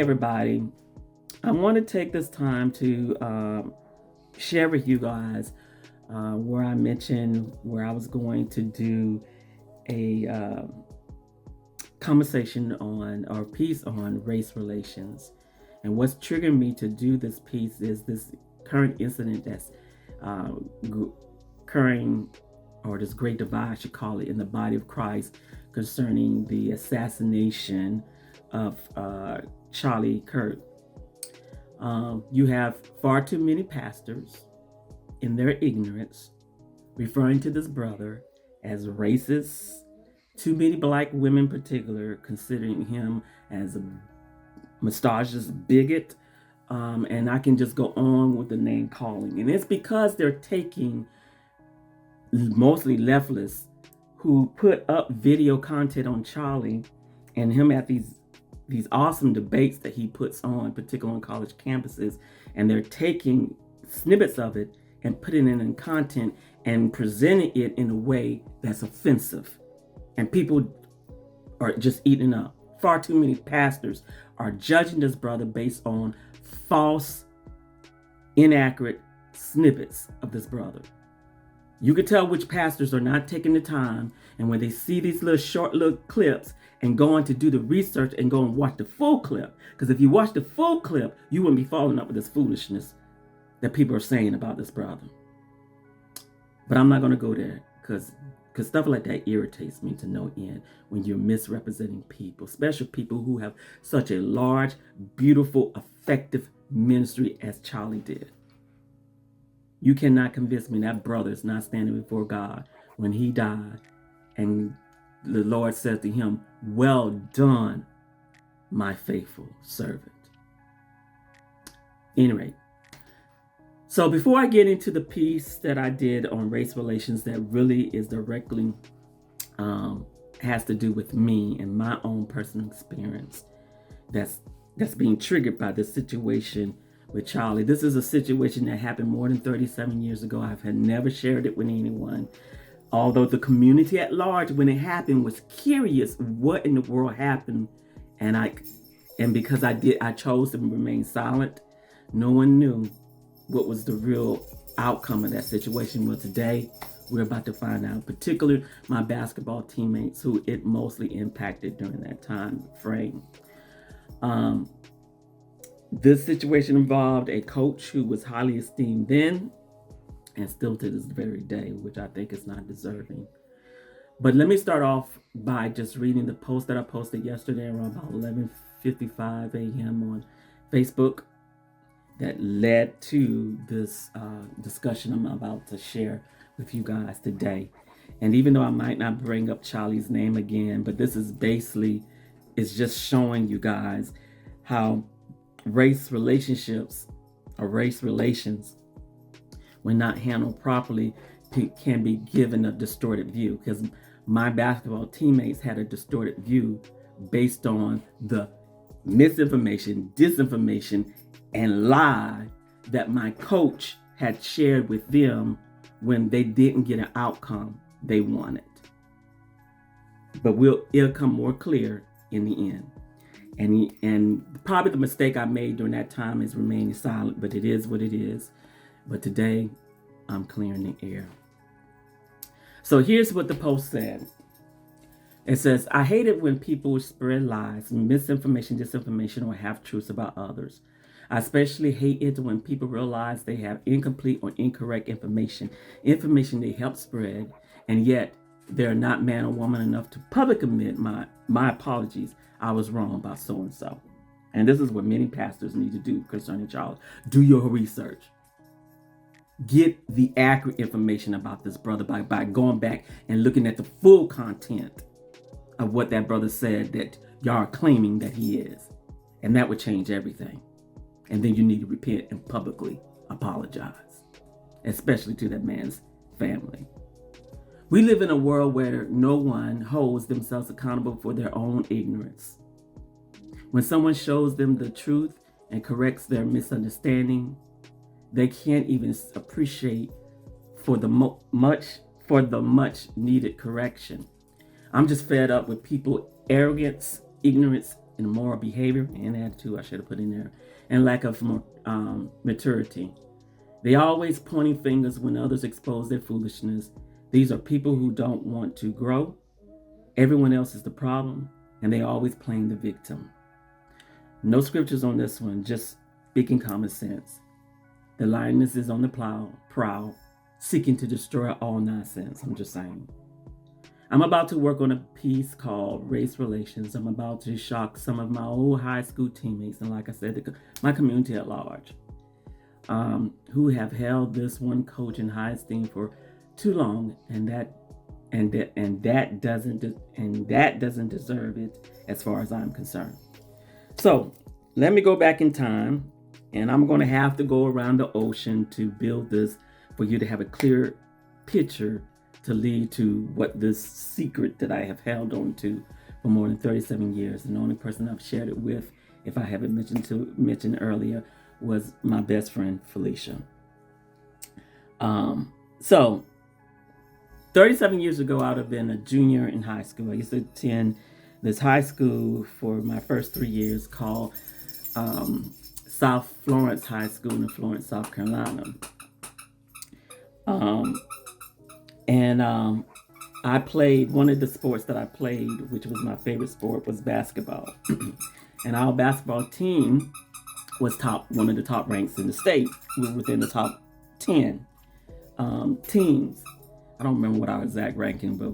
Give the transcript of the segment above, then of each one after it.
everybody. I want to take this time to share with you guys where I mentioned where I was going to do a conversation on or piece on race relations. And what's triggering me to do this piece is this current incident that's occurring, or this great divide, I should call it, in the body of Christ concerning the assassination of Charlie Kirk. You have far too many pastors in their ignorance referring to this brother as racist. Too many black women in particular considering him as a misogynist bigot. And I can just go on with the name calling. And it's because they're taking mostly leftists who put up video content on Charlie and him at these awesome debates that he puts on, particularly on college campuses, and they're taking snippets of it and putting it in content and presenting it in a way that's offensive. And people are just eating up. Far too many pastors are judging this brother based on false, inaccurate snippets of this brother. You can tell which pastors are not taking the time, and when they see these short little clips and going to do the research and go and watch the full clip, because if you watch the full clip, you wouldn't be following up with this foolishness that people are saying about this brother. But I'm not going to go there because stuff like that irritates me to no end when you're misrepresenting people, especially people who have such a large, beautiful, effective ministry as Charlie did. You cannot convince me that brother is not standing before God when he died and the Lord said to him, "Well done, my faithful servant." Anyway, so before I get into the piece that I did on race relations that really is directly has to do with me and my own personal experience that's being triggered by this situation with Charlie. This is a situation that happened more than 37 years ago. I've had never shared it with anyone. Although the community at large, when it happened, was curious what in the world happened. And because I chose to remain silent. No one knew what was the real outcome of that situation. Well, today we're about to find out, particularly my basketball teammates who it mostly impacted during that time frame. This situation involved a coach who was highly esteemed then and still to this very day, which I think is not deserving. But let me start off by just reading the post that I posted yesterday around about 11:55 a.m. on Facebook that led to this discussion I'm about to share with you guys today. And even though I might not bring up Charlie's name again, but this is basically, it's just showing you guys how race relationships or race relations, when not handled properly, can be given a distorted view. Because my basketball teammates had a distorted view based on the misinformation, disinformation, and lie that my coach had shared with them when they didn't get an outcome they wanted. But it'll come more clear in the end. And probably the mistake I made during that time is remaining silent, but it is what it is. But today, I'm clearing the air. So here's what the post said. It says, "I hate it when people spread lies, misinformation, disinformation, or half-truths about others. I especially hate it when people realize they have incomplete or incorrect information they help spread, and yet they're not man or woman enough to publicly admit my apologies. I was wrong about so-and-so." And this is what many pastors need to do concerning Charlie. Do your research. Get the accurate information about this brother by going back and looking at the full content of what that brother said that y'all are claiming that he is. And that would change everything. And then you need to repent and publicly apologize, especially to that man's family. We live in a world where no one holds themselves accountable for their own ignorance. When someone shows them the truth and corrects their misunderstanding, they can't even appreciate for the much needed correction. I'm just fed up with people arrogance, ignorance, in moral behavior and attitude, I should have put in there, and lack of maturity. They always pointing fingers when others expose their foolishness. These are people who don't want to grow. Everyone else is the problem, and they always playing the victim. No scriptures on this one, just speaking common sense. The lioness is on the prowl, seeking to destroy all nonsense. I'm just saying. I'm about to work on a piece called Race Relations. I'm about to shock some of my old high school teammates, and like I said, my community at large, who have held this one coach in high esteem for too long, and that doesn't deserve it as far as I'm concerned. So let me go back in time, and I'm going to have to go around the ocean to build this for you to have a clear picture to lead to what this secret that I have held on to for more than 37 years. And the only person I've shared it with, if I haven't mentioned earlier, was my best friend, Felicia. So 37 years ago, I would have been a junior in high school. I used to attend this high school for my first 3 years called South Florence High School in Florence, South Carolina. I played, one of the sports that I played, which was my favorite sport, was basketball. And our basketball team was one of the top ranks in the state. We were within the top 10 teams. I don't remember what our exact ranking, but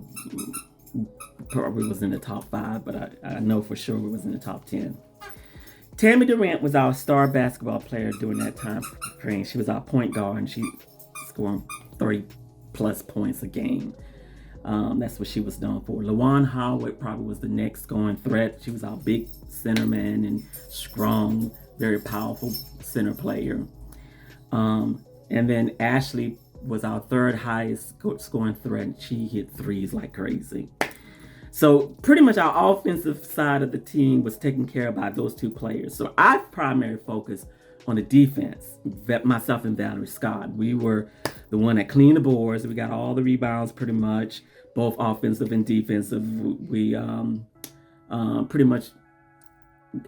probably was in the top 5, but I know for sure we was in the top 10. Tammy Durant was our star basketball player during that time frame. She was our point guard, and she scored 30+ points a game. That's what she was known for. LaJuan Howard probably was the next scoring threat. She was our big center man and strong, very powerful center player. And then Ashley was our third highest scoring threat. She hit threes like crazy. So pretty much our offensive side of the team was taken care of by those two players. So I primarily focused on the defense. Myself and Valerie Scott, we were the one that cleaned the boards. We got all the rebounds pretty much, both offensive and defensive. We pretty much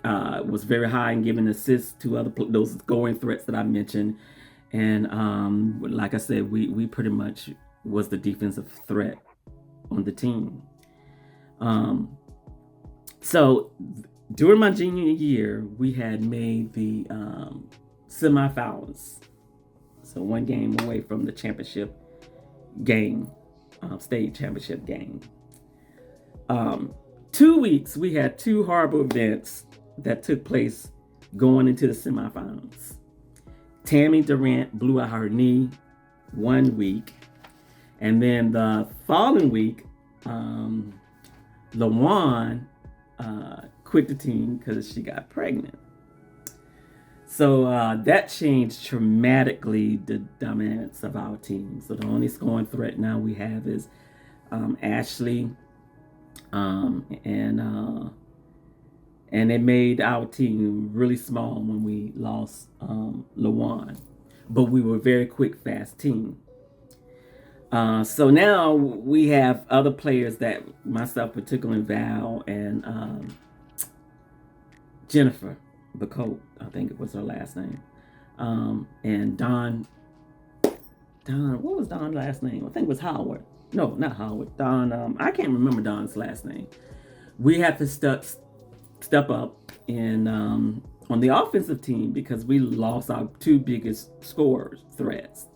was very high in giving assists to those scoring threats that I mentioned. And like I said, we pretty much was the defensive threat on the team. So during my junior year, we had made the semifinals. So one game away from the championship game, state championship game. 2 weeks, we had two horrible events that took place going into the semifinals. Tammy Durant blew out her knee 1 week. And then the following week, LaJuan quit the team because she got pregnant. So that changed dramatically the dominance of our team. So the only scoring threat now we have is Ashley, and it made our team really small when we lost LaJuan. But we were a very quick, fast team. So now we have other players that myself, particularly Val and Jennifer Bacote, I think it was her last name, and Don, what was Don's last name? I think it was Howard. No, not Howard. Don, I can't remember Don's last name. We had to step up and on the offensive team because we lost our two biggest scorers threats.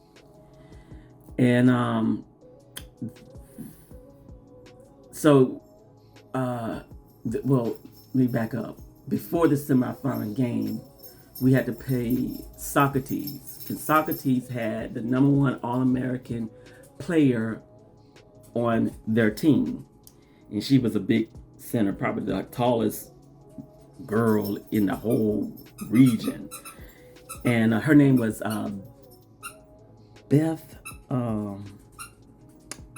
And let me back up. Before the semifinal game, we had to play Socrates. And Socrates had the #1 All-American player on their team. And she was a big center, probably the tallest girl in the whole region. And her name was Beth. Oh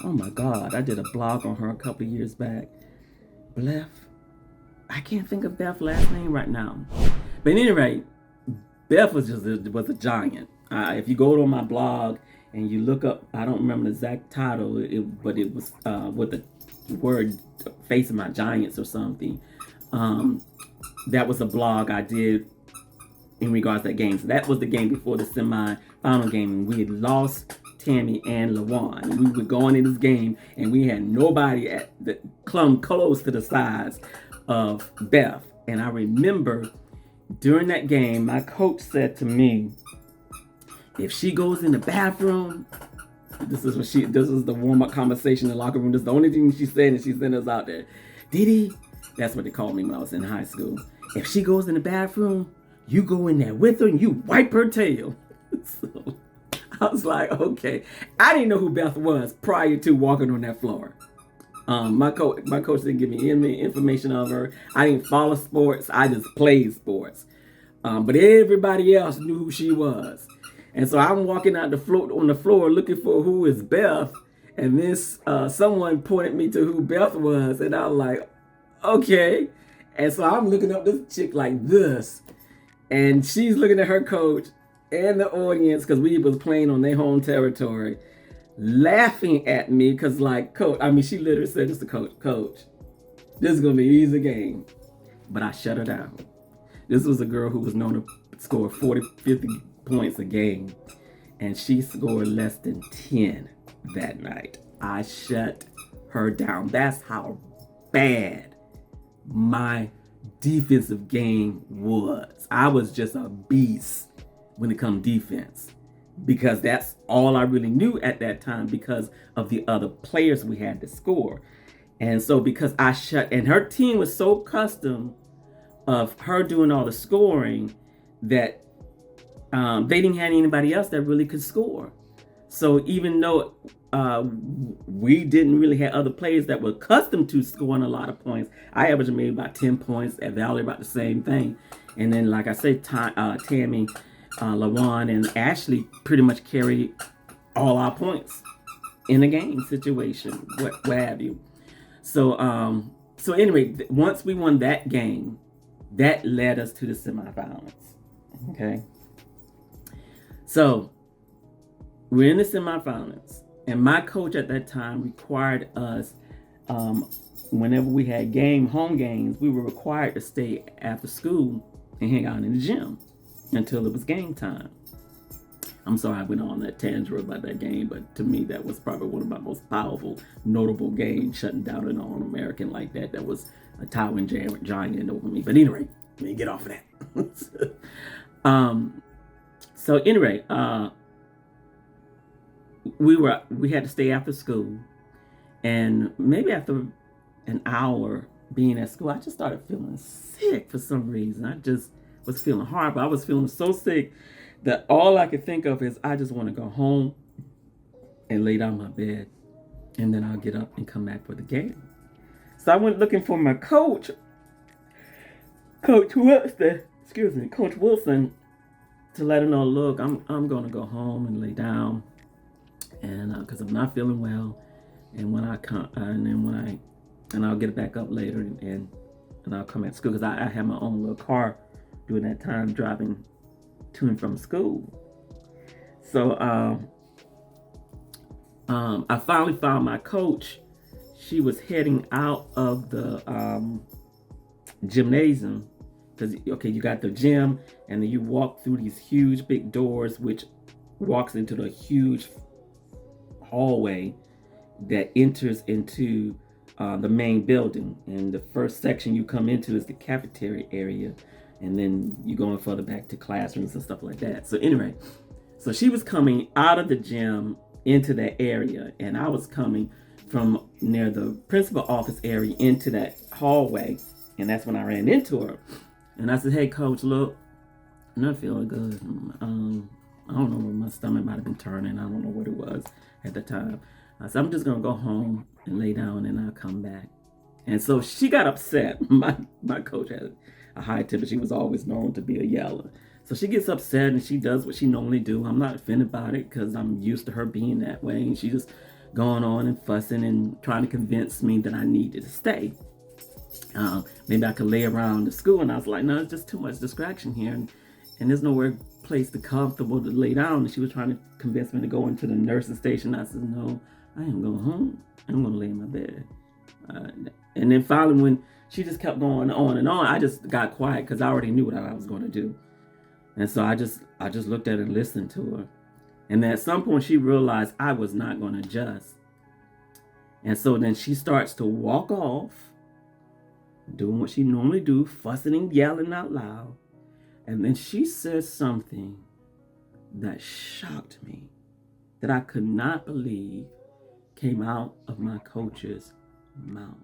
my God, I did a blog on her a couple of years back. I can't think of Beth's last name right now. But at any rate, Beth was a giant. If you go on my blog and you look up, I don't remember the exact title, but it was with the word "Facing My Giants" or something. that was a blog I did in regards to that game. So that was the game before the semi-final game. And we had lost Tammy and LaJuan. We were going in this game, and we had nobody at the clumb close to the size of Beth. And I remember during that game, my coach said to me, if she goes in the bathroom, this is the warm-up conversation in the locker room. This is the only thing she said, and she sent us out there. Didi, that's what they called me when I was in high school. If she goes in the bathroom, you go in there with her and you wipe her tail. So I was like, okay. I didn't know who Beth was prior to walking on that floor. My coach didn't give me any information of her. I didn't follow sports. I just played sports. But everybody else knew who she was. And so I'm walking out on the floor looking for who is Beth. And this someone pointed me to who Beth was. And I was like, okay. And so I'm looking up this chick like this. And she's looking at her coach and the audience, because we was playing on their home territory, laughing at me because, like, coach, I mean, she literally said this to coach, this is going to be an easy game. But I shut her down. This was a girl who was known to score 40, 50 points a game. And she scored less than 10 that night. I shut her down. That's how bad my defensive game was. I was just a beast when it comes to defense, because that's all I really knew at that time because of the other players we had to score. And so because and her team was so accustomed of her doing all the scoring that they didn't have anybody else that really could score. So even though we didn't really have other players that were accustomed to scoring a lot of points, I averaged maybe about 10 points. At Valley, about the same thing. And then, like I said, Tammy, LaJuan, and Ashley pretty much carried all our points in a game situation, what have you. So anyway, once we won that game, that led us to the semifinals. Okay. So we're in the semifinals, and my coach at that time required us, whenever we had home games, we were required to stay after school and hang out in the gym until it was game time. I'm sorry I went on that tangent about that game, but to me that was probably one of my most powerful, notable games, shutting down an All-American like that. That was a towering giant over me. But anyway, let me get off of that. So anyway, we had to stay after school, and maybe after an hour being at school, I just started feeling sick for some reason. I just was feeling horrible. I was feeling so sick that all I could think of is I just want to go home and lay down in my bed, and then I'll get up and come back for the game. So I went looking for my coach, Coach Wilson, to let him know, look, I'm going to go home and lay down, and because I'm not feeling well, and when I come, and I'll get back up later, and I'll come at school, because I had my own little car during that time driving to and from school. So I finally found my coach. She was heading out of the gymnasium, because you got the gym, and then you walk through these huge big doors, which walks into the huge hallway that enters into the main building. And the first section you come into is the cafeteria area, and then you're going further back to classrooms and stuff like that. So anyway, so she was coming out of the gym into that area, and I was coming from near the principal office area into that hallway, and that's when I ran into her. And I said, hey, coach, look, I'm not feeling good. I don't know, my stomach might have been turning. I don't know what it was at the time. I said, I'm just going to go home and lay down, and I'll come back. And so she got upset. My coach had a high temper. She was always known to be a yeller. So she gets upset, and she does what she normally do. I'm not offended about it, because I'm used to her being that way. And she just going on and fussing and trying to convince me that I needed to stay. Maybe I could lay around the school. And I was like, no, it's just too much distraction here. And there's nowhere place to comfortable to lay down. And she was trying to convince me to go into the nursing station. I said, no, I am going home. I'm going to lay in my bed. And then finally, when she just kept going on and on. I just got quiet because I already knew what I was going to do. And so I just looked at her and listened to her. And then at some point she realized I was not going to adjust. And so then she starts to walk off, doing what she normally do, fussing and yelling out loud. And then she says something that shocked me, that I could not believe came out of my coach's mouth.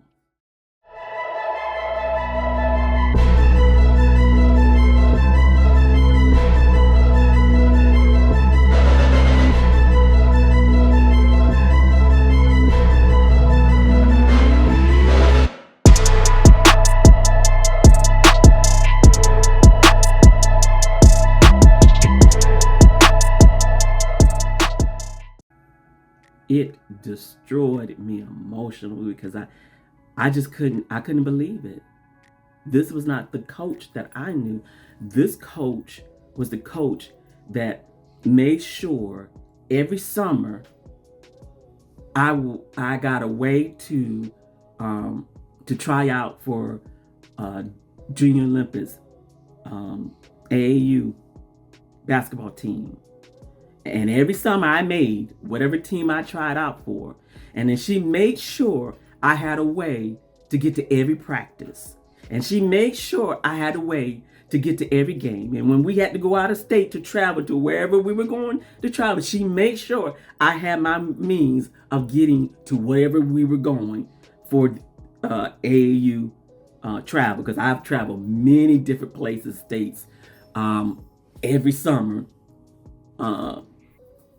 It destroyed me emotionally because I just couldn't believe it. This was not the coach that I knew. This coach was the coach that made sure every summer I got a way to try out for Junior Olympics, AAU basketball team. And every summer I made whatever team I tried out for. And then she made sure I had a way to get to every practice. And she made sure I had a way to get to every game. And when we had to go out of state to travel to wherever we were going to travel, she made sure I had my means of getting to wherever we were going for AAU travel. Because I've traveled many different places, states, every summer.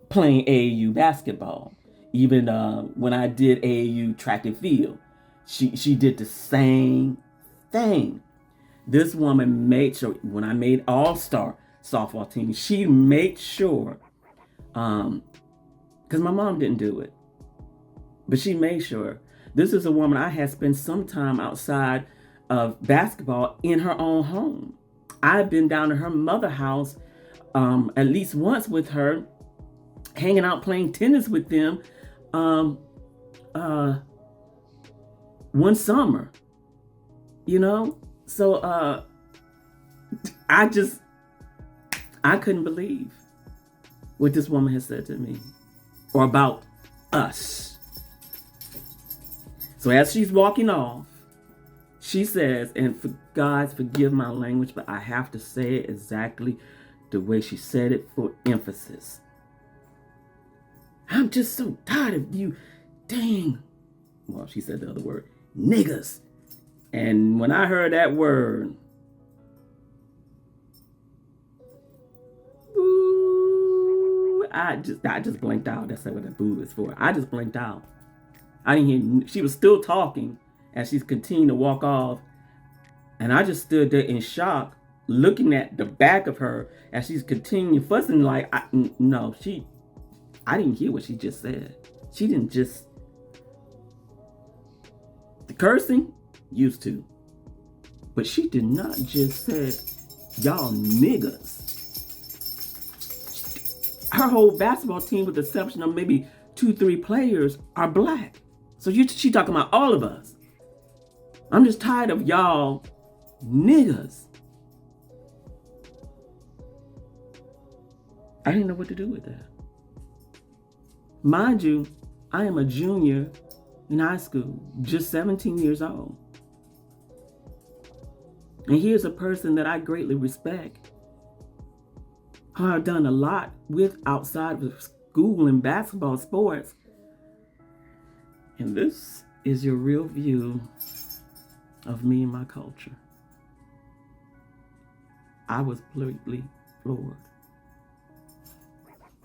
Playing AAU basketball. Even when I did AAU track and field, she did the same thing. This woman made sure when I made all-star softball team, she made sure, because my mom didn't do it, but she made sure. This is a woman I had spent some time outside of basketball in her own home. I've been down to her mother's house at least once with her, hanging out playing tennis with them one summer, so I couldn't believe what this woman has said to me or about us. So as she's walking off, she says, and for guys, forgive my language, but I have to say it exactly the way she said it for emphasis. I'm just so tired of you dang, well, she said the other word, niggas. And when I heard that word, ooh, I just blinked out. That's what that boo is for. I just blinked out. I didn't hear, she was still talking as she's continuing to walk off. And I just stood there in shock, looking at the back of her as she's continuing fussing like, I didn't hear what she just said. She didn't just, the cursing, used to. But she did not just say, y'all niggas. Her whole basketball team, with the exception of maybe 2-3 players, are black. So she talking about all of us. I'm just tired of y'all niggas. I didn't know what to do with that. Mind you, I am a junior in high school, just 17 years old. And here's a person that I greatly respect, who I've done a lot with outside of school and basketball sports. And this is your real view of me and my culture. I was completely floored.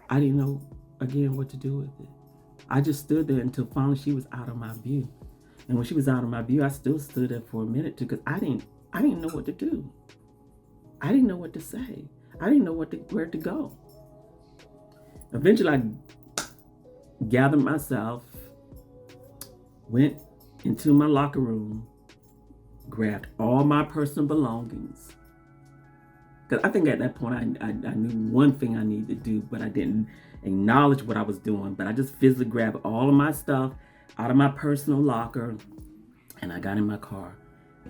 I didn't know, again, what to do with it. I just stood there until finally she was out of my view. And when she was out of my view, I still stood there for a minute too, because I didn't know what to do. I didn't know what to say. I didn't know where to go. Eventually, I gathered myself, went into my locker room, grabbed all my personal belongings. Because I think at that point, I knew one thing I needed to do, but I didn't acknowledge what I was doing. But I just physically grabbed all of my stuff out of my personal locker, and I got in my car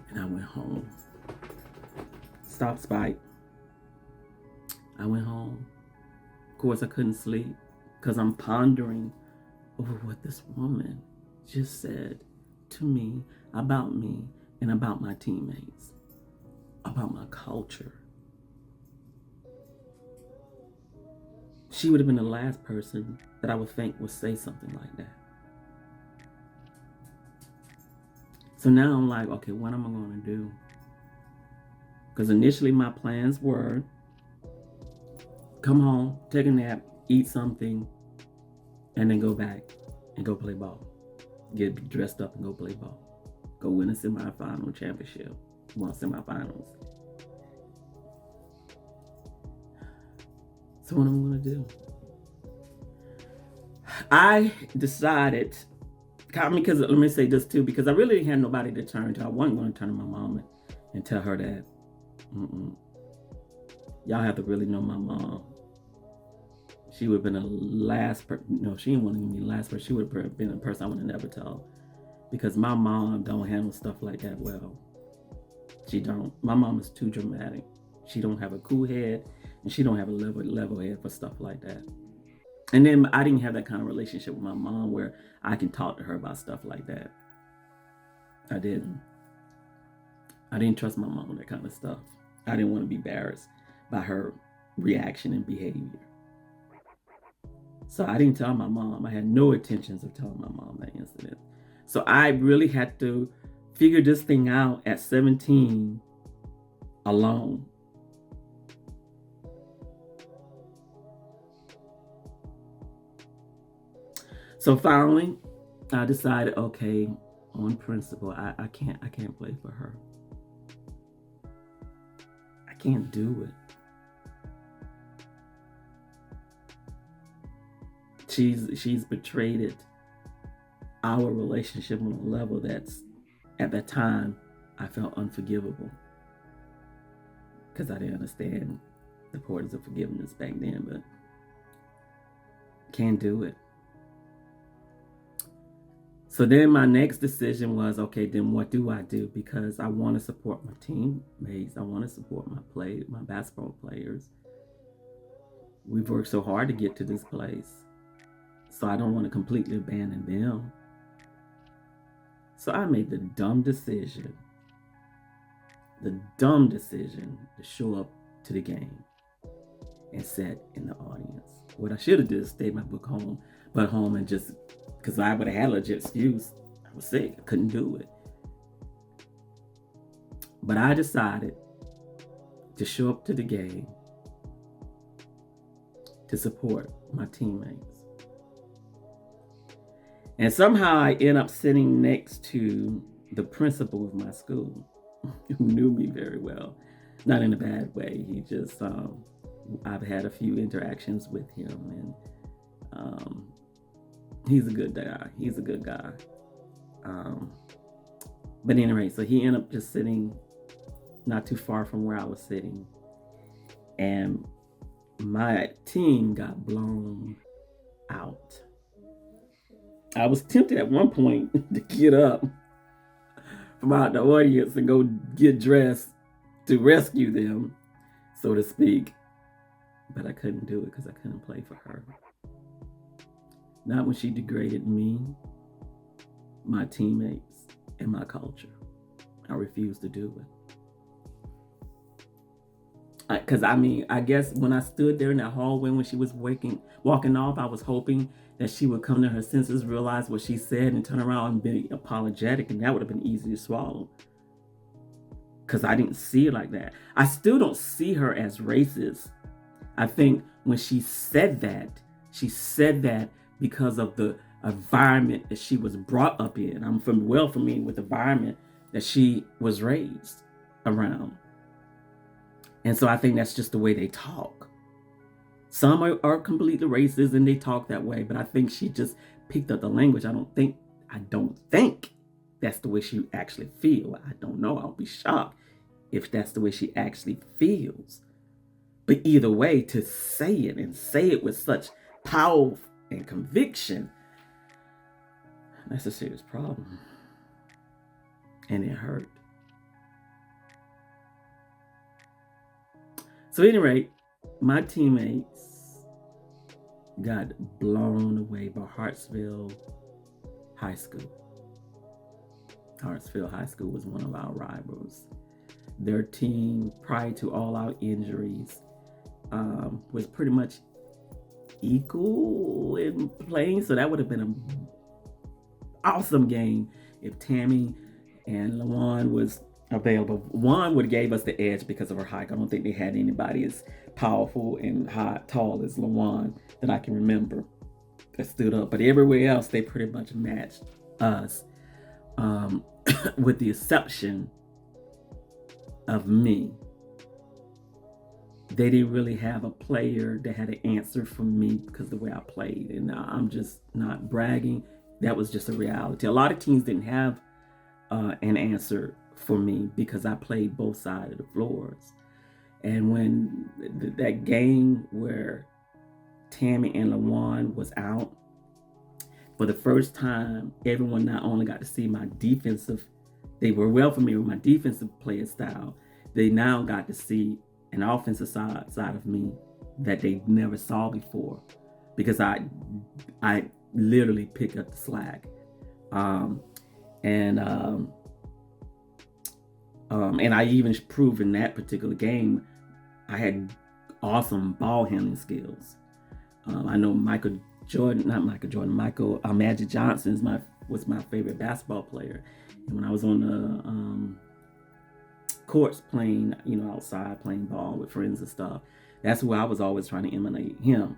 And I went home. Stop Spike. I went home. Of course, I couldn't sleep because I'm pondering over what this woman just said to me and about my teammates, about my culture. She would have been the last person that I would think would say something like that. So now I'm like, okay, what am I going to do? Because initially my plans were come home, take a nap, eat something, and then go back and go play ball. Get dressed up and go play ball. Go win a semifinal championship. Well, semifinals. So what am I going to do? I decided, because let me say this too, because I really didn't have nobody to turn to. I wasn't going to turn to my mom and tell her that. Y'all have to really know my mom. She would have been the last person. No, she didn't want to be the last person. She would have been a person I would have never told. Because my mom don't handle stuff like that well. She don't. My mom is too dramatic. She don't have a cool head, and she don't have a level head for stuff like that. And then I didn't have that kind of relationship with my mom where I can talk to her about stuff like that. I didn't. I didn't trust my mom with that kind of stuff. I didn't want to be embarrassed by her reaction and behavior. So I didn't tell my mom. I had no intentions of telling my mom that incident. So I really had to figure this thing out at 17 alone. So finally, I decided, okay, on principle, I can't play for her. I can't do it. She's betrayed our relationship on a level that's, at that time, I felt unforgivable. Because I didn't understand the importance of forgiveness back then, but can't do it. So then my next decision was, okay, then what do I do? Because I want to support my teammates. I want to support my basketball players. We've worked so hard to get to this place. So I don't want to completely abandon them. So I made the dumb decision to show up to the game and sat in the audience. What I should have did is stayed my book home, and just, because I would have had a legit excuse. I was sick, I couldn't do it. But I decided to show up to the game to support my teammates. And somehow I end up sitting next to the principal of my school, who knew me very well. Not in a bad way. He just, I've had a few interactions with him, and he's a good guy. But anyway, so he ended up just sitting not too far from where I was sitting. And my team got blown out. I was tempted at one point to get up from out the audience and go get dressed to rescue them, so to speak. But I couldn't do it because I couldn't play for her. Not when she degraded me, my teammates, and my culture. I refused to do it. Because I guess when I stood there in that hallway when she was walking off, I was hoping that she would come to her senses, realize what she said, and turn around and be apologetic, and that would have been easy to swallow. Because I didn't see it like that. I still don't see her as racist. I think when she said that because of the environment that she was brought up in. I'm familiar with the environment that she was raised around. And so I think that's just the way they talk. Some are completely racist and they talk that way, but I think she just picked up the language. I don't think that's the way she actually feels. I don't know. I'll be shocked if that's the way she actually feels. But either way, to say it and say it with such power and conviction, that's a serious problem. And it hurt. So, at any rate, my teammates got blown away by Hartsville High School. Hartsville High School was one of our rivals. Their team, prior to all our injuries, was pretty much equal in playing. So that would have been an awesome game if Tammy and LaJuan was available. Juan would have gave us the edge because of her height. I don't think they had anybody as powerful and tall as LaJuan that I can remember that stood up. But everywhere else, they pretty much matched us, with the exception of me. They didn't really have a player that had an answer for me because of the way I played. And I'm just not bragging. That was just a reality. A lot of teams didn't have an answer for me because I played both sides of the floors. And when that game where Tammy and LaJuan was out, for the first time, everyone not only got to see my defensive, they were well familiar with my defensive player style, they now got to see an offensive side of me that they never saw before, because I literally pick up the slack, and I even proved in that particular game I had awesome ball handling skills. I know Magic Johnson was my favorite basketball player, and when I was on the courts playing, outside playing ball with friends and stuff, that's where I was always trying to emulate him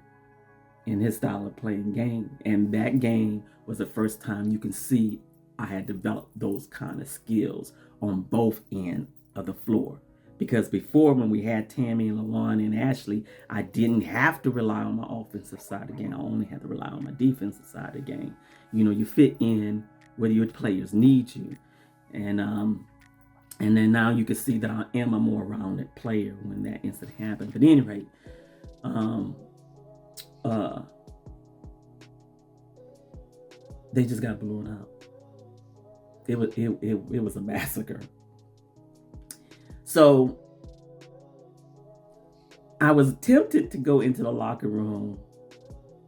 in his style of playing game. And that game was the first time you can see I had developed those kind of skills on both ends of the floor. Because before, when we had Tammy and LaJuan and Ashley, I didn't have to rely on my offensive side of the game. I only had to rely on my defensive side of the game. You fit in whether your players need you. And then now you can see that I am a more rounded player when that incident happened. But at any rate, they just got blown out. It was a massacre. So I was tempted to go into the locker room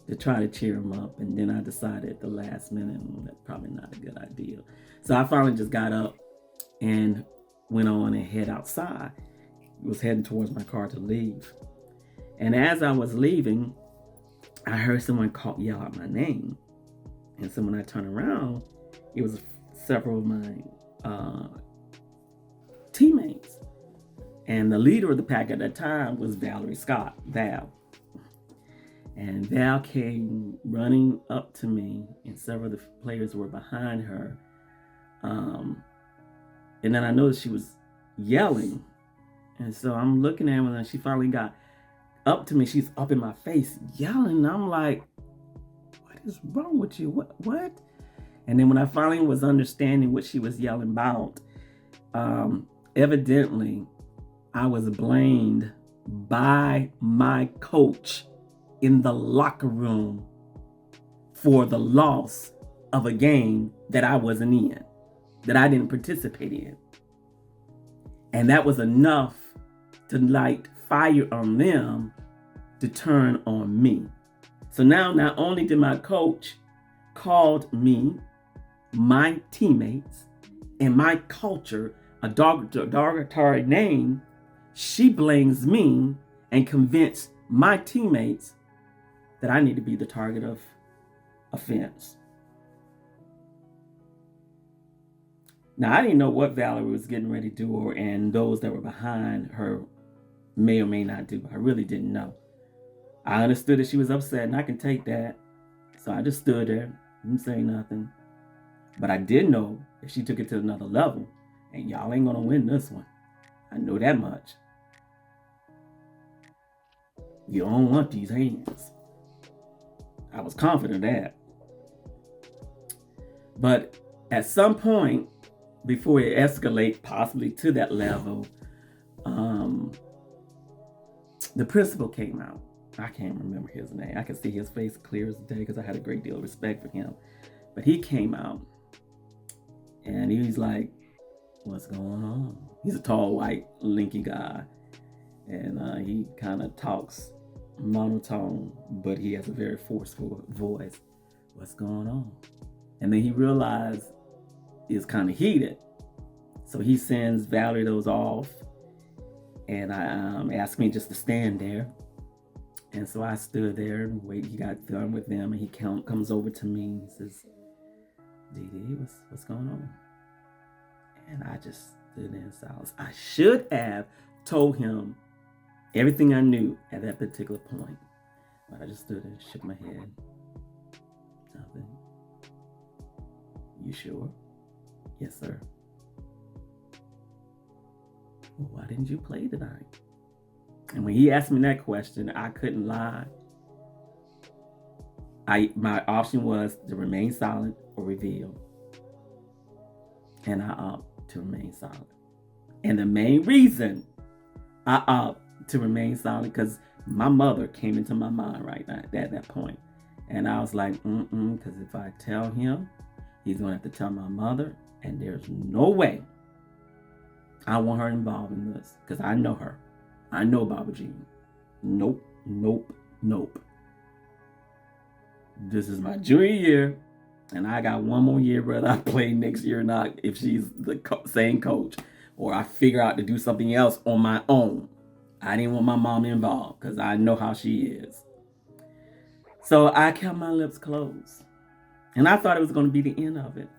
to try to cheer them up, and then I decided at the last minute that's probably not a good idea. So I finally just got up and went on and head outside. Was heading towards my car to leave. And as I was leaving, I heard someone yell out my name. And so when I turned around, it was several of my teammates. And the leader of the pack at that time was Valerie Scott, Val. And Val came running up to me, and several of the players were behind her. And then I noticed she was yelling. And so I'm looking at her, and she finally got up to me. She's up in my face yelling. And I'm like, what is wrong with you? What? And then when I finally was understanding what she was yelling about, evidently I was blamed by my coach in the locker room for the loss of a game that I wasn't in, that I didn't participate in. And that was enough to light fire on them to turn on me. So now not only did my coach called me, my teammates, and my culture a derogatory name, she blames me and convinced my teammates that I need to be the target of offense. Now, I didn't know what Valerie was getting ready to do, and those that were behind her may or may not do. I really didn't know. I understood that she was upset, and I can take that. So I just stood there, didn't say nothing. But I did know if she took it to another level, and y'all ain't gonna win this one. I know that much. You don't want these hands. I was confident of that. But at some point, before it escalates possibly to that level, the principal came out. I can't remember his name. I can see his face clear as day because I had a great deal of respect for him. But he came out and he was like, what's going on? He's a tall, white, lanky guy. and he kind of talks monotone, but he has a very forceful voice. What's going on? And then he realized it's kind of heated, so he sends Valerie those off, and I asked me just to stand there. And so I stood there and waited. He got done with them, and he comes over to me and he says, "Dee Dee, what's going on?" And I just stood there in silence. I should have told him everything I knew at that particular point, but I just stood there and shook my head. Nothing. You sure? Yes, sir. Well, why didn't you play tonight? And when he asked me that question, I couldn't lie. My option was to remain silent or reveal. And I opted to remain silent. And the main reason I opted to remain silent because my mother came into my mind right now at that point. And I was like, because if I tell him, he's going to have to tell my mother. And there's no way I want her involved in this because I know her. I know Baba Jean. Nope. This is my junior year, and I got one more year whether I play next year or not if she's the same coach, or I figure out to do something else on my own. I didn't want my mom involved because I know how she is. So I kept my lips closed, and I thought it was going to be the end of it.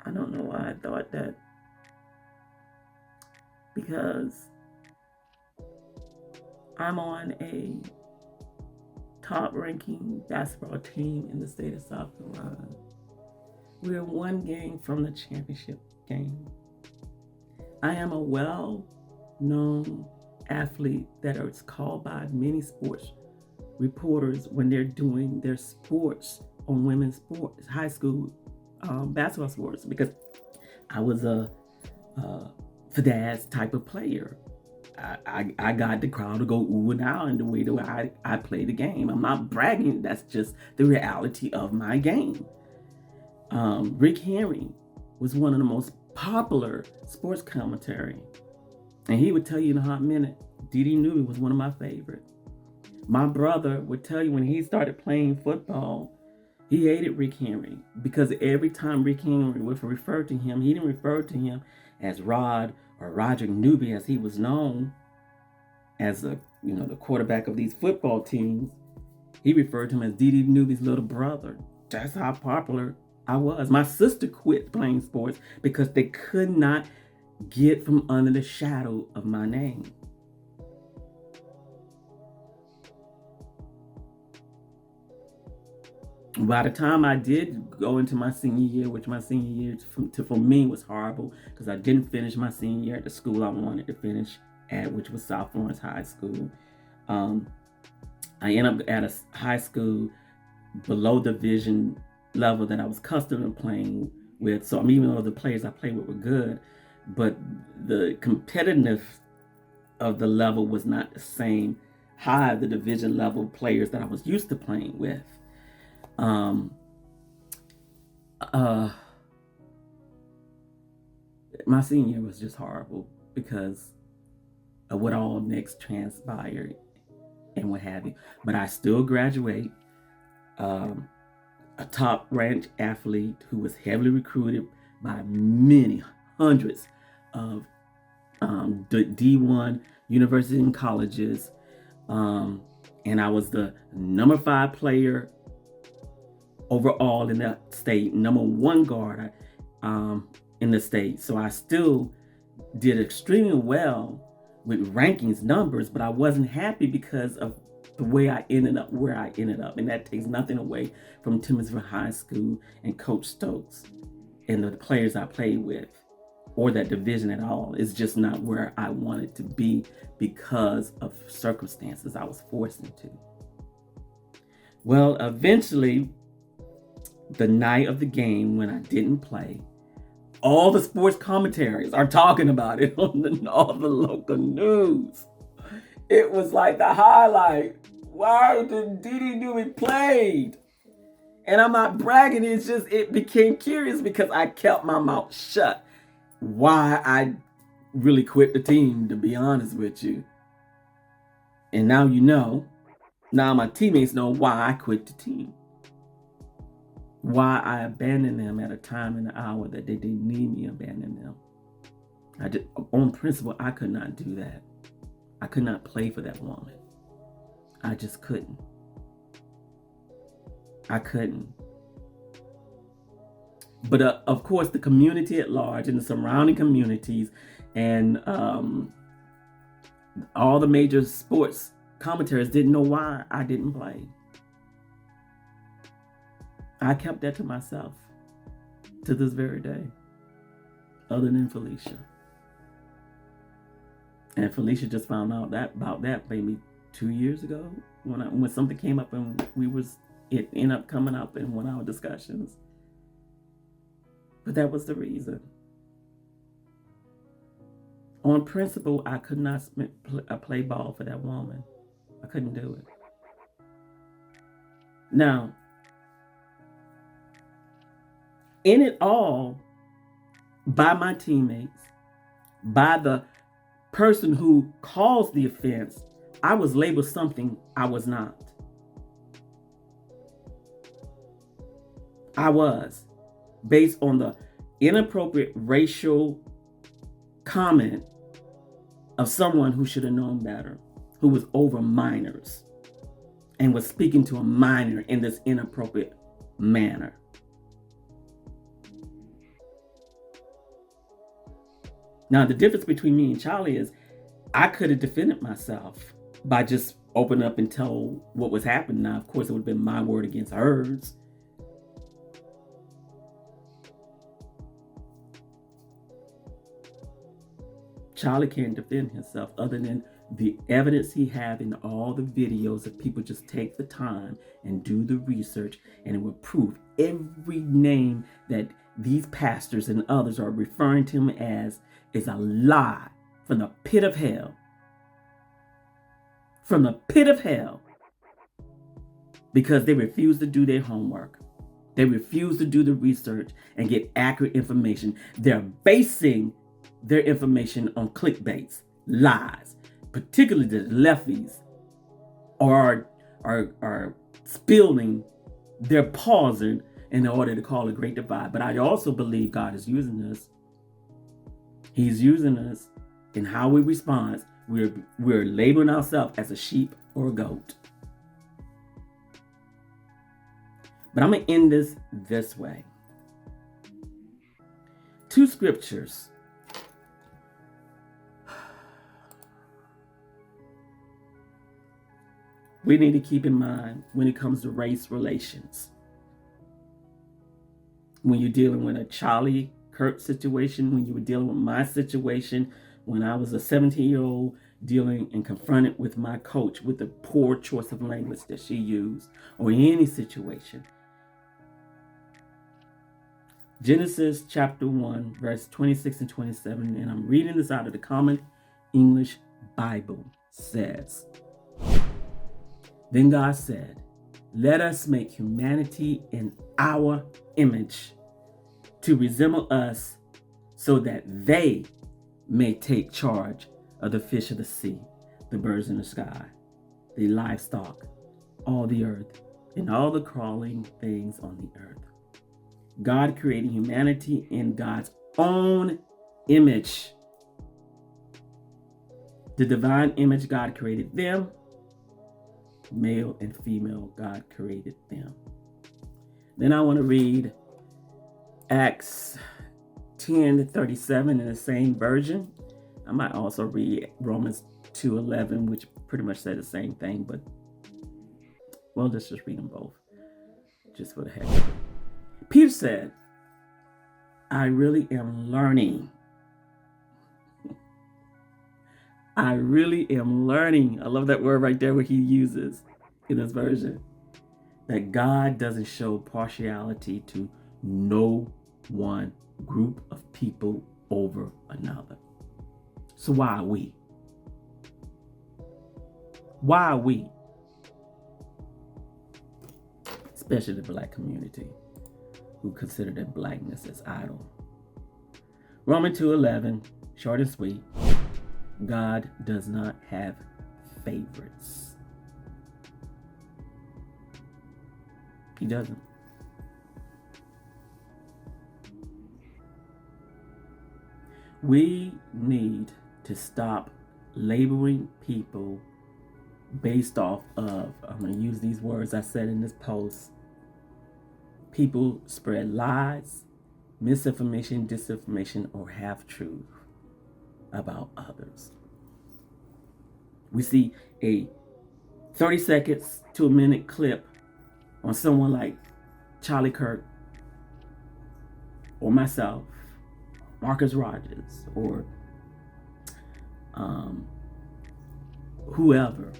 I don't know why I thought that. Because I'm on a top-ranking basketball team in the state of South Carolina. We're one game from the championship game. I am a well-known athlete that is called by many sports reporters when they're doing their sports on women's sports, high school basketball sports, because I was a Fadaz type of player. I got the crowd to go ooh and ah in the way that I play the game. I'm not bragging. That's just the reality of my game. Rick Henry was one of the most popular sports commentary. And he would tell you in a hot minute, Dee Dee Newby was one of my favorite. My brother would tell you when he started playing football, he hated Rick Henry because every time Rick Henry would refer to him, he didn't refer to him as Rod or Roger Newby as he was known as the quarterback of these football teams. He referred to him as Dee Dee Newby's little brother. That's how popular I was. My sister quit playing sports because they could not get from under the shadow of my name. By the time I did go into my senior year, which my senior year for me was horrible because I didn't finish my senior year at the school I wanted to finish at, which was South Florence High School. I ended up at a high school below division level that I was accustomed to playing with. So even though the players I played with were good, but the competitiveness of the level was not the same high the division level players that I was used to playing with. My senior year was just horrible because of what all next transpired and what have you. But I still graduate, a top ranked athlete who was heavily recruited by many hundreds of D1 universities and colleges. And I was the number 5 player overall in the state, number 1 guard in the state. So I still did extremely well with rankings numbers, but I wasn't happy because of the way I ended up where I ended up. And that takes nothing away from Timminsville High School and Coach Stokes and the players I played with or that division at all. It's just not where I wanted to be because of circumstances I was forced into. Well, eventually, the night of the game when I didn't play, all the sports commentaries are talking about it on all the local news. It was like the highlight. Why did Dee Dee Newby played? And I'm not bragging. It's just it became curious because I kept my mouth shut. Why I really quit the team, to be honest with you. And now you know. Now my teammates know why I quit the team. Why I abandoned them at a time and an hour that they didn't need me abandon them. I just, on principle, I could not do that. I could not play for that woman. I just couldn't. I couldn't. But of course, the community at large and the surrounding communities and all the major sports commentators didn't know why I didn't play. I kept that to myself to this very day, other than Felicia. And Felicia just found out about that maybe 2 years ago when something came up and it ended up coming up in one of our discussions. But that was the reason. On principle, I could not play ball for that woman. I couldn't do it. Now, in it all, by my teammates, by the person who caused the offense, I was labeled something I was not. I was, based on the inappropriate racial comment of someone who should have known better, who was over minors and was speaking to a minor in this inappropriate manner. Now, the difference between me and Charlie is I could have defended myself by just opening up and tell what was happening. Now, of course, it would have been my word against hers. Charlie can't defend himself other than the evidence he had in all the videos. If people just take the time and do the research, and it will prove every name that these pastors and others are referring to him as is a lie from the pit of hell. From the pit of hell. Because they refuse to do their homework. They refuse to do the research and get accurate information. They're basing their information on clickbaits, lies, particularly the lefties are spilling their pausing in order to call a great divide. But I also believe God is using us. He's using us in how we respond. We're labeling ourselves as a sheep or a goat. But I'm going to end this way. 2 scriptures. We need to keep in mind when it comes to race relations. When you're dealing with a Charlie Kirk situation, when you were dealing with my situation, when I was a 17-year-old dealing and confronted with my coach with the poor choice of language that she used, or in any situation. Genesis chapter 1, verse 26 and 27, and I'm reading this out of the Common English Bible, says, "Then God said, let us make humanity in our image to resemble us so that they may take charge of the fish of the sea, the birds in the sky, the livestock, all the earth, and all the crawling things on the earth." God created humanity in God's own image. The divine image, God created them. Male and female, God created them. Then I want to read Acts 10:37 in the same version. I might also read Romans 2:11, which pretty much say the same thing, but well, let's just read them both, just for the heck of it. Peter said, I really am learning. I really am learning. I love that word right there where he uses in this version. That God doesn't show partiality to no one group of people over another. So why are we? Why are we? Especially the Black community who consider their blackness as idol. Romans 2:11, Short and sweet. God does not have favorites. He doesn't. We need to stop labeling people based off of, I'm going to use these words I said in this post. People spread lies, misinformation, disinformation, or half-truth about others. We see a 30 seconds to a minute clip on someone like Charlie Kirk or myself, Marcus Rogers, or whoever.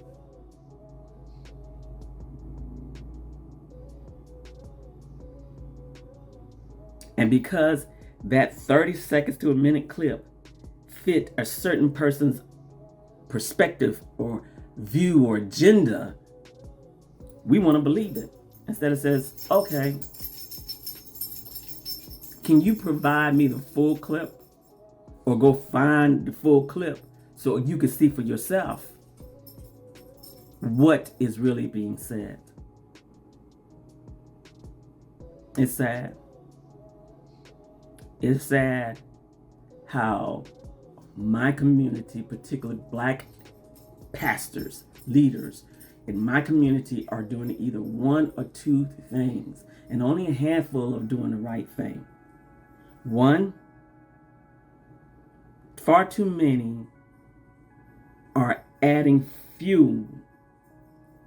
And because that 30 seconds to a minute clip fit a certain person's perspective or view or agenda, we want to believe it. Instead it says, okay, can you provide me the full clip, or go find the full clip so you can see for yourself what is really being said? It's sad. It's sad how my community, particularly Black pastors, leaders in my community, are doing either one or two things, and only a handful are doing the right thing. One, far too many are adding fuel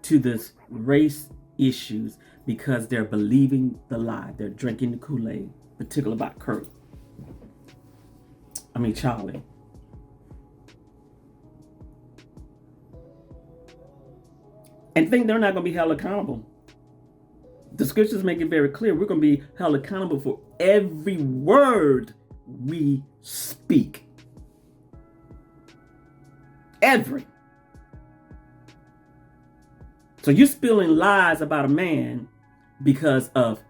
to this race issues because they're believing the lie. They're drinking the Kool-Aid, particularly about Charlie. And think they're not going to be held accountable. The scriptures make it very clear we're going to be held accountable for every word we speak. Every. So you're spilling lies about a man because of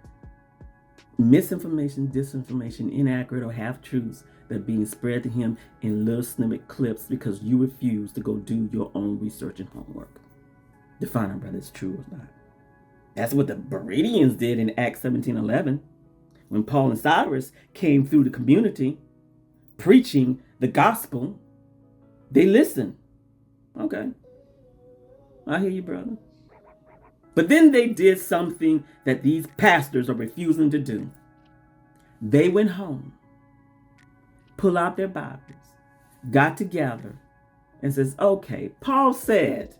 misinformation, disinformation, inaccurate or half-truths that are being spread to him in little snippet clips because you refuse to go do your own research and homework to find out whether it's true or not. That's what the Bereans did in Acts 17:11 when Paul and Cyrus came through the community preaching the gospel. They listened. Okay, I hear you, brother. But then they did something that these pastors are refusing to do. They went home, pulled out their Bibles, got together, and says, okay, Paul said,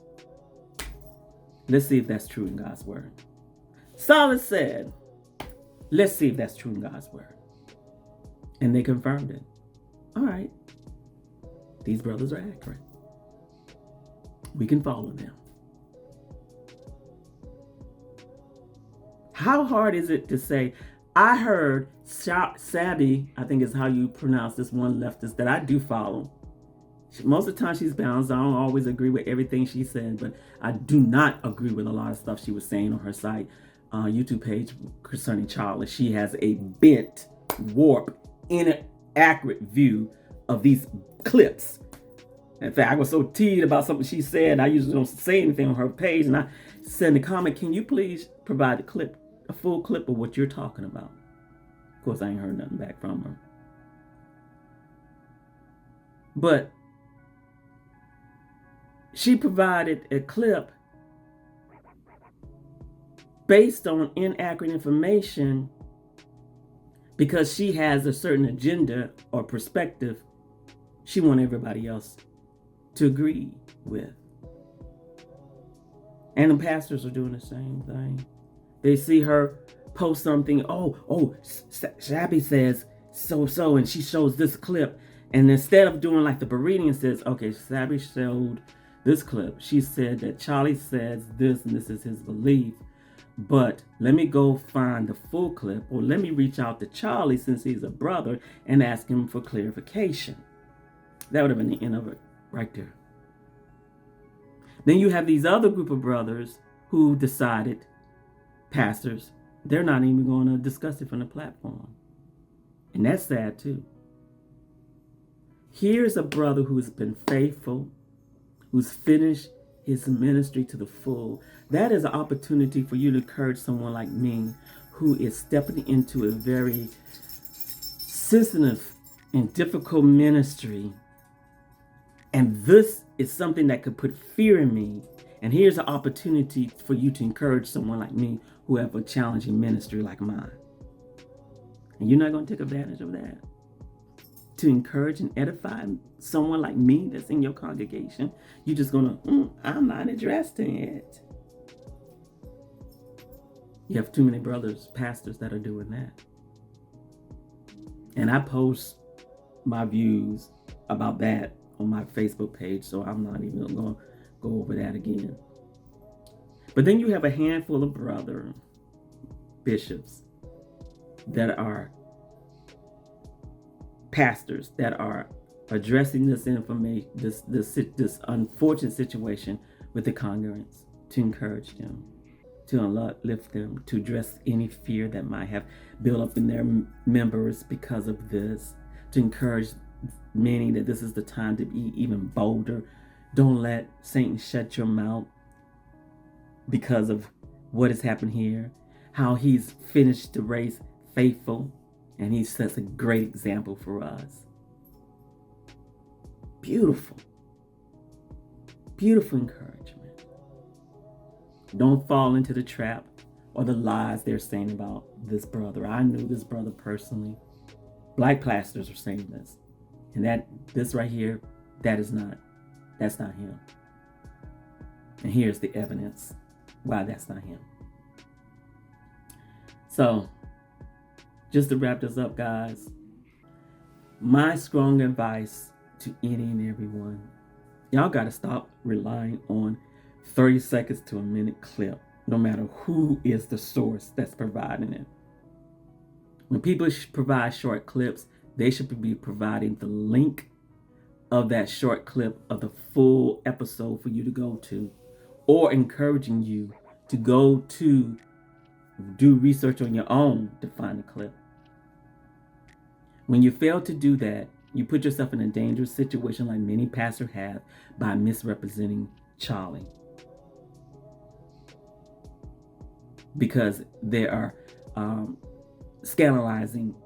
let's see if that's true in God's word. Silas said, let's see if that's true in God's word. And they confirmed it. All right, these brothers are accurate. We can follow them. How hard is it to say, I heard Sabby, I think is how you pronounce this one leftist that I do follow. Most of the time she's balanced. I don't always agree with everything she said, but I do not agree with a lot of stuff she was saying on her site, YouTube page concerning Charlie. She has a bent, warped, inaccurate view of these clips. In fact, I was so teed about something she said, I usually don't say anything on her page, and I send a comment, can you please provide a full clip of what you're talking about? Of course, I ain't heard nothing back from her. But she provided a clip based on inaccurate information because she has a certain agenda or perspective she wants everybody else to agree with. And the pastors are doing the same thing. They see her post something, Shabby says so, and she shows this clip. And instead of doing like the Berean says, okay, Shabby showed this clip. She said that Charlie says this, and this is his belief. But let me go find the full clip, or let me reach out to Charlie since he's a brother and ask him for clarification. That would have been the end of it right there. Then you have these other group of brothers who decided, pastors, they're not even going to discuss it from the platform. And that's sad too. Here's a brother who's been faithful, who's finished his ministry to the full. That is an opportunity for you to encourage someone like me who is stepping into a very sensitive and difficult ministry. And this is something that could put fear in me. And here's an opportunity for you to encourage someone like me who have a challenging ministry like mine. And you're not going to take advantage of that to encourage and edify someone like me that's in your congregation. You're just going to, I'm not interested in it. You have too many brothers, pastors that are doing that. And I post my views about that on my Facebook page, so I'm not even going to go over that again. But then you have a handful of brother bishops that are pastors that are addressing this information, this unfortunate situation with the congregants, to encourage them, to uplift them, to address any fear that might have built up in their members because of this, to encourage many that this is the time to be even bolder. Don't let Satan shut your mouth because of what has happened here, how he's finished the race faithful, and he sets a great example for us. Beautiful, beautiful encouragement. Don't fall into the trap or the lies they're saying about this brother. I knew this brother personally. Black pastors are saying this. And this right here, that's not him. And here's the evidence why that's not him. So, just to wrap this up, guys, my strong advice to any and everyone, y'all got to stop relying on 30 seconds to a minute clip, no matter who is the source that's providing it. When people provide short clips, they should be providing the link of that short clip of the full episode for you to go to, or encouraging you to go to do research on your own to find the clip. When you fail to do that, you put yourself in a dangerous situation like many pastors have by misrepresenting Charlie. Because they are scandalizing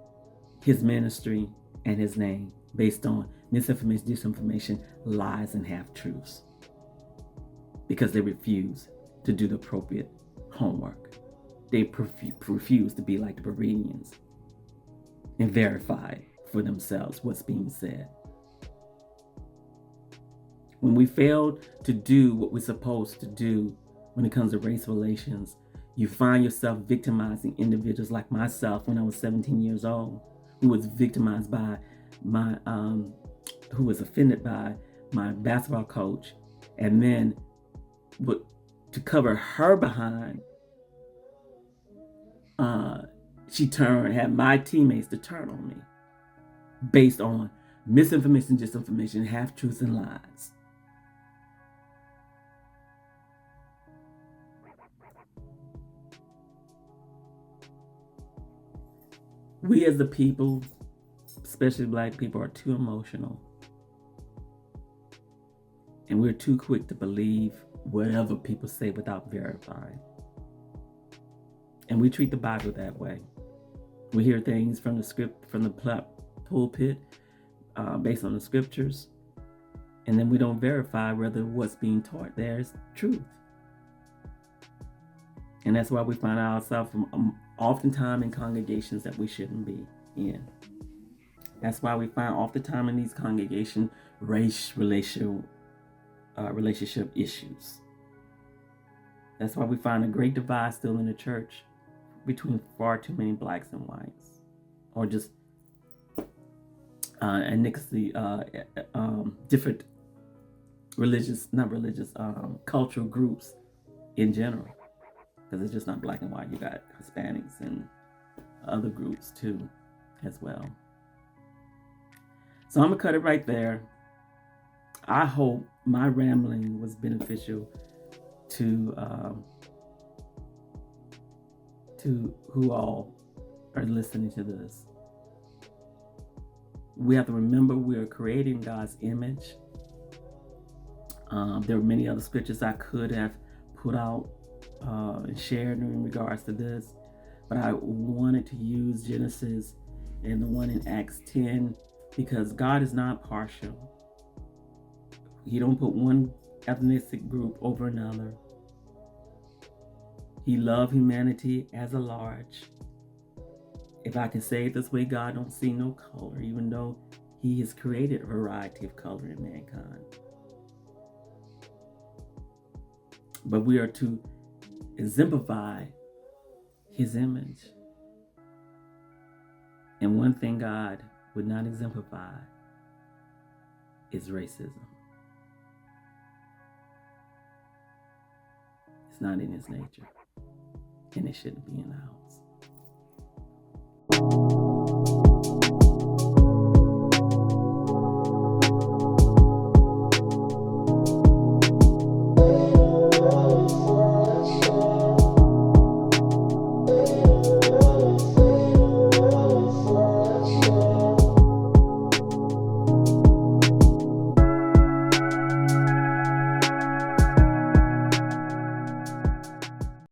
his ministry and his name based on misinformation, disinformation, lies, and half-truths. Because they refuse to do the appropriate homework. They refuse to be like the Bereans and verify for themselves what's being said. When we fail to do what we're supposed to do when it comes to race relations, you find yourself victimizing individuals like myself when I was 17 years old, who was victimized by who was offended by my basketball coach, and then to cover her behind, she had my teammates to turn on me based on misinformation, disinformation, half-truths, and lies. We as the people, especially Black people, are too emotional. And we're too quick to believe whatever people say without verifying. And we treat the Bible that way. We hear things from the pulpit based on the scriptures, and then we don't verify whether what's being taught there is truth. And that's why we find ourselves oftentimes in congregations that we shouldn't be in. That's why we find oftentimes in these congregations relationship issues. That's why we find a great divide still in the church between far too many blacks and whites, or just different cultural groups in general. Because it's just not black and white. You got Hispanics and other groups too, as well. So I'm gonna cut it right there. I hope my rambling was beneficial to who all are listening to this. We have to remember we are created in God's image. There are many other scriptures I could have put out and shared in regards to this, but I wanted to use Genesis and the one in Acts 10 because God is not partial. He don't put one ethnic group over another. He loves humanity as a large. If I can say it this way, God don't see no color, even though he has created a variety of color in mankind. But we are to exemplify his image. And one thing God would not exemplify is racism. It's not in his nature, and it shouldn't be in the house.